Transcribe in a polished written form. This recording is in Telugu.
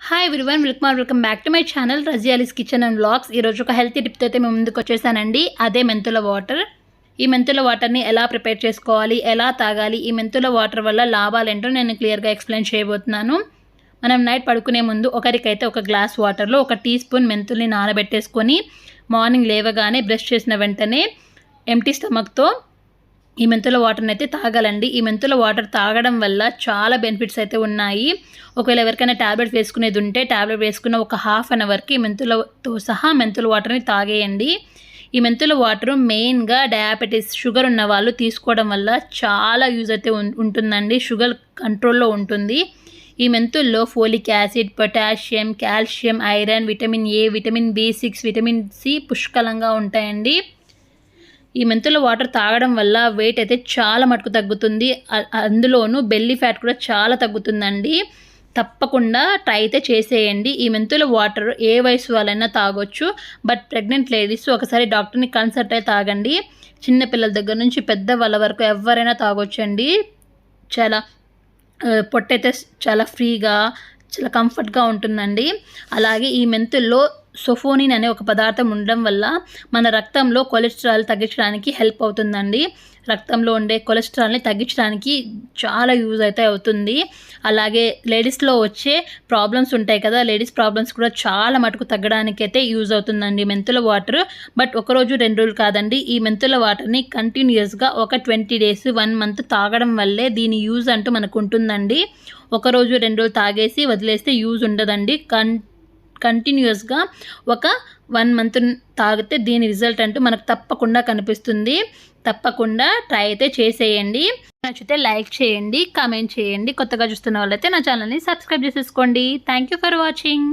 Hi everyone, welcome back to my channel Raziyali's kitchen and vlogs. ఈరోజు ఒక హెల్తీ టిప్తో అయితే మేము ముందుకు వచ్చేసానండి. అదే మెంతుల వాటర్. ఈ మెంతుల వాటర్ని ఎలా ప్రిపేర్ చేసుకోవాలి, ఎలా తాగాలి, ఈ మెంతుల వాటర్ వల్ల లాభాలేంటో నేను క్లియర్గా ఎక్స్ప్లెయిన్ చేయబోతున్నాను. మనం నైట్ పడుకునే ముందు ఒకరికైతే ఒక గ్లాస్ వాటర్లో 1 టీ స్పూన్ మెంతుల్ని నానబెట్టేసుకొని మార్నింగ్ లేవగానే బ్రష్ చేసిన వెంటనే ఎంటీ స్టమక్తో ఈ మెంతుల వాటర్ని అయితే తాగాలండి. ఈ మెంతుల వాటర్ తాగడం వల్ల చాలా బెనిఫిట్స్ అయితే ఉన్నాయి. ఒకవేళ ఎవరికైనా ట్యాబ్లెట్ వేసుకునేది ఉంటే ట్యాబ్లెట్ వేసుకున్న ఒక హాఫ్ అన్ అవర్కి మెంతులతో సహా మెంతుల వాటర్ని తాగేయండి. ఈ మెంతుల వాటర్ మెయిన్గా డయాబెటీస్, షుగర్ ఉన్న వాళ్ళు తీసుకోవడం వల్ల చాలా యూజ్ అయితే ఉంటుందండి. షుగర్ కంట్రోల్లో ఉంటుంది. ఈ మెంతుల్లో folic acid, potassium, calcium, iron, vitamin A, vitamin B6, vitamin C పుష్కలంగా ఉంటాయండి. ఈ మెంతుల వాటర్ తాగడం వల్ల వెయిట్ అయితే చాలా మటుకు తగ్గుతుంది. అందులోనూ బెల్లీ ఫ్యాట్ కూడా చాలా తగ్గుతుందండి. తప్పకుండా ట్రై అయితే చేసేయండి. ఈ మెంతుల వాటర్ ఏ వయసు వాళ్ళైనా తాగొచ్చు. బట్ ప్రెగ్నెంట్ లేడీస్ ఒకసారి డాక్టర్ని కన్సల్ట్ అయి తాగండి. చిన్నపిల్లల దగ్గర నుంచి పెద్ద వాళ్ళ వరకు ఎవరైనా తాగొచ్చండి. చాలా పొట్టయితే చాలా ఫ్రీగా, చాలా కంఫర్ట్గా ఉంటుందండి. అలాగే ఈ మెంతుల్లో సోఫోనిన్ అనే ఒక పదార్థం ఉండడం వల్ల మన రక్తంలో కొలెస్ట్రాల్ తగ్గించడానికి హెల్ప్ అవుతుందండి. రక్తంలో ఉండే కొలెస్ట్రాల్ని తగ్గించడానికి చాలా యూజ్ అయితే అవుతుంది. అలాగే లేడీస్లో వచ్చే ప్రాబ్లమ్స్ ఉంటాయి కదా, లేడీస్ ప్రాబ్లమ్స్ కూడా చాలా మటుకు తగ్గడానికి అయితే యూజ్ అవుతుందండి మెంతుల వాటర్. బట్ ఒకరోజు 2 రోజులు కాదండి, ఈ మెంతుల వాటర్ని కంటిన్యూస్గా ఒక 20 days 1 month తాగడం వల్లే దీని యూజ్ అంటూ మనకు ఉంటుందండి. ఒకరోజు 2 రోజులు తాగేసి వదిలేస్తే యూజ్ ఉండదండి. కంటిన్యూస్గా ఒక 1 month తాగితే దీని రిజల్ట్ అంటూ మనకు తప్పకుండా కనిపిస్తుంది. తప్పకుండా ట్రై అయితే చేసేయండి. నచ్చితే లైక్ చేయండి, కామెంట్ చేయండి. కొత్తగా చూస్తున్న వాళ్ళైతే నా ఛానల్ని సబ్స్క్రైబ్ చేసేసుకోండి. Thank you for watching.